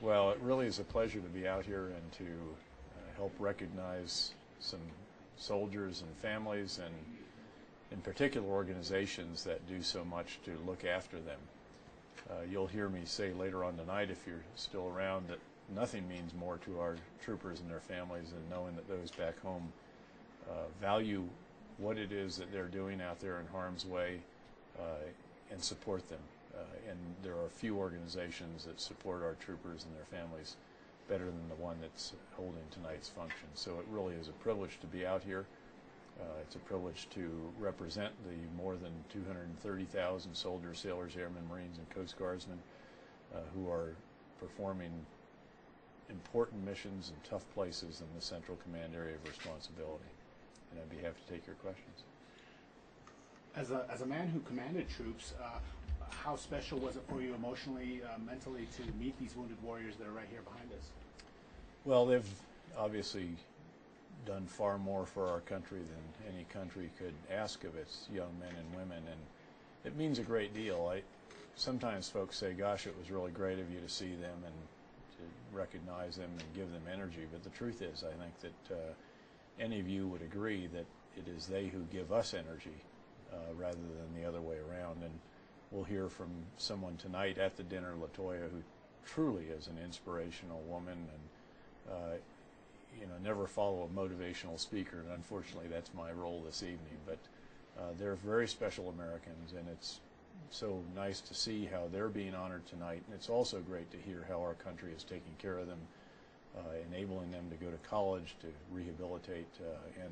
Well, it really is a pleasure to be out here and to help recognize some soldiers and families, and in particular organizations that do so much to look after them. You'll hear me say later on tonight, if you're still around, that nothing means more to our troopers and their families than knowing that those back home value what it is that they're doing out there in harm's way and support them. And there are few organizations that support our troopers and their families better than the one that's holding tonight's function. So it really is a privilege to be out here. It's a privilege to represent the more than 230,000 soldiers, sailors, airmen, Marines, and Coast Guardsmen who are performing important missions in tough places in the Central Command area of responsibility. And I'd be happy to take your questions. As a man who commanded troops, how special was it for you emotionally, mentally, to meet these wounded warriors that are right here behind us? Well, they've obviously done far more for our country than any country could ask of its young men and women, and it means a great deal. Sometimes folks say, gosh, it was really great of you to see them and to recognize them and give them energy, but the truth is, I think that any of you would agree that it is they who give us energy rather than the other way around. And we'll hear from someone tonight at the dinner, Latoya, who truly is an inspirational woman, and never follow a motivational speaker, and unfortunately that's my role this evening. But they're very special Americans, and it's so nice to see how they're being honored tonight, and it's also great to hear how our country is taking care of them, enabling them to go to college, to rehabilitate, and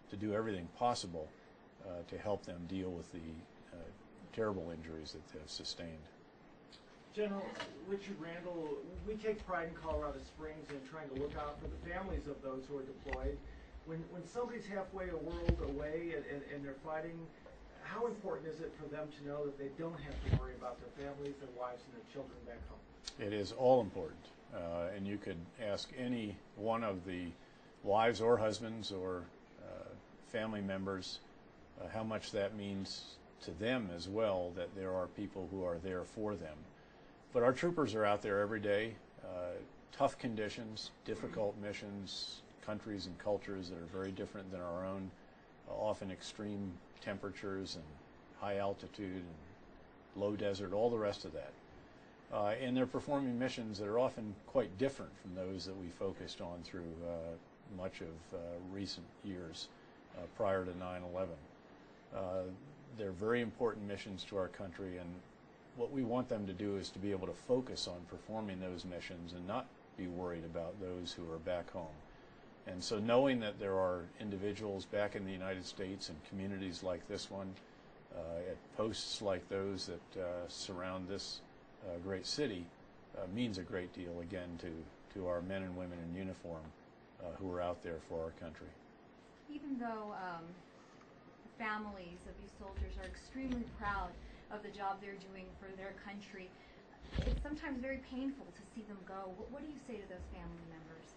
to do everything possible to help them deal with the terrible injuries that they've sustained. General Richard Randall, we take pride in Colorado Springs in trying to look out for the families of those who are deployed. When somebody's halfway a world away and they're fighting, how important is it for them to know that they don't have to worry about their families, their wives, and their children back home? It is all important. And you could ask any one of the wives or husbands or family members how much that means to them as well, that there are people who are there for them. But our troopers are out there every day, tough conditions, difficult missions, countries and cultures that are very different than our own, often extreme temperatures and high altitude and low desert, all the rest of that. And they're performing missions that are often quite different from those that we focused on through much of recent years prior to 9/11. They're very important missions to our country, and what we want them to do is to be able to focus on performing those missions and not be worried about those who are back home. And so knowing that there are individuals back in the United States and communities like this one, at posts like those that surround this great city, means a great deal, again, to our men and women in uniform who are out there for our country. Even though the families of these soldiers are extremely proud of the job they're doing for their country, it's sometimes very painful to see them go. What do you say to those family members?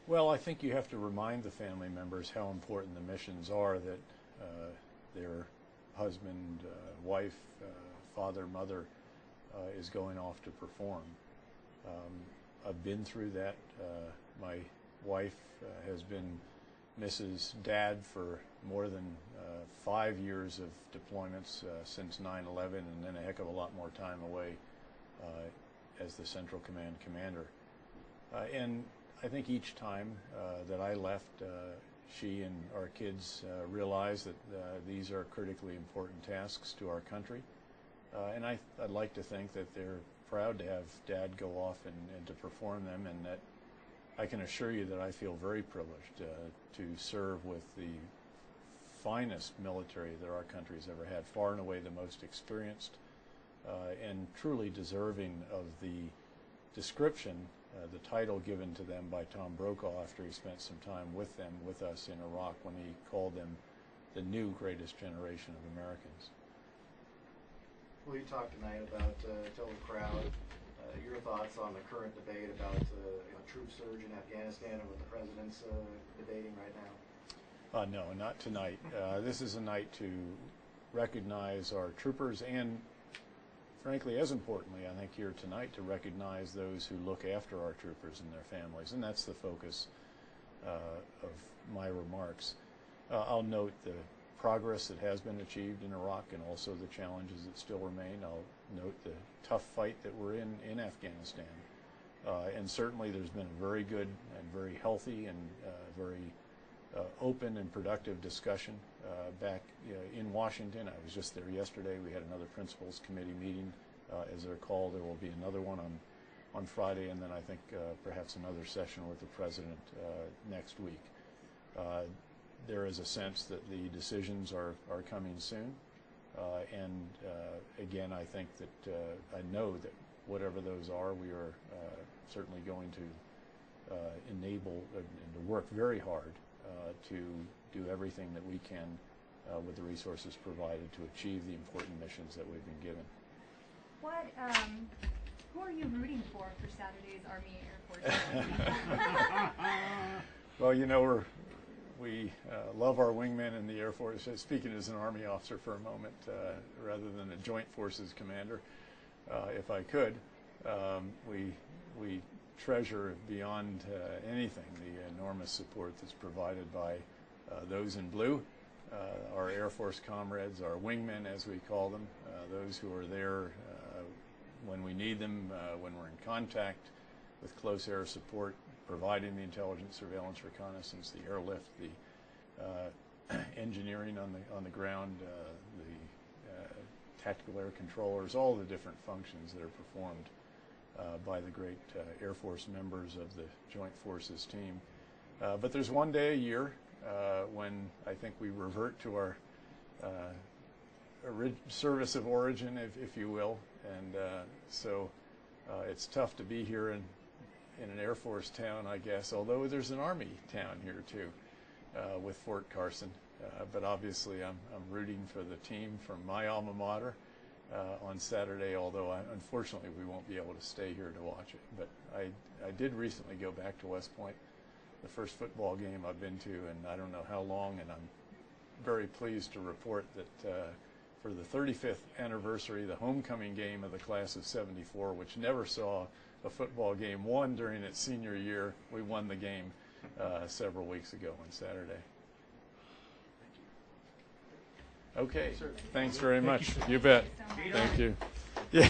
Well, I think you have to remind the family members how important the missions are that their husband, wife, father, mother is going off to perform. I've been through that. My wife has been Mrs. Dad for more than 5 years of deployments since 9/11, and then a heck of a lot more time away as the Central Command commander. And I think each time that I left, she and our kids realized that these are critically important tasks to our country. And I'd like to think that they're proud to have Dad go off and to perform them, and that I can assure you that I feel very privileged to serve with the finest military that our country's ever had, far and away the most experienced and truly deserving of the description, the title given to them by Tom Brokaw after he spent some time with them, with us in Iraq, when he called them the new greatest generation of Americans. Will you talk tonight about, tell the crowd, your thoughts on the current debate about troop surge in Afghanistan and what the president's debating right now? No, not tonight. This is a night to recognize our troopers and frankly, as importantly, I think here tonight to recognize those who look after our troopers and their families, and that's the focus of my remarks. I'll note the progress that has been achieved in Iraq and also the challenges that still remain. I'll note the tough fight that we're in Afghanistan. And certainly there's been a very good and very healthy and very open and productive discussion back in Washington. I was just there yesterday. We had another Principals Committee meeting, as they're called. There will be another one on Friday, and then I think perhaps another session with the President next week. There is a sense that the decisions are coming soon, and again, I think that I know that whatever those are, we are certainly going to enable and to work very hard to do everything that we can with the resources provided to achieve the important missions that we've been given. What, who are you rooting for Saturday's Army Air Force? Well, you know, we love our wingmen in the Air Force. Speaking as an Army officer for a moment, rather than a Joint Forces commander, if I could, we treasure beyond anything the enormous support that's provided by those in blue, our Air Force comrades, our wingmen as we call them, those who are there when we need them, when we're in contact with close air support, providing the intelligence, surveillance, reconnaissance, the airlift, the engineering on the ground, the tactical air controllers, all the different functions that are performed by the great Air Force members of the Joint Forces team. But there's one day a year when I think we revert to our service of origin, if you will, and so it's tough to be here in an Air Force town, I guess, although there's an Army town here too, with Fort Carson. But obviously I'm rooting for the team from my alma mater on Saturday, although unfortunately we won't be able to stay here to watch it. But I did recently go back to West Point, the first football game I've been to in I don't know how long, and I'm very pleased to report that for the 35th anniversary, the homecoming game of the class of '74, which never saw a football game won during its senior year, we won the game several weeks ago on Saturday. Okay, thanks very much. You bet. So much. Thank you.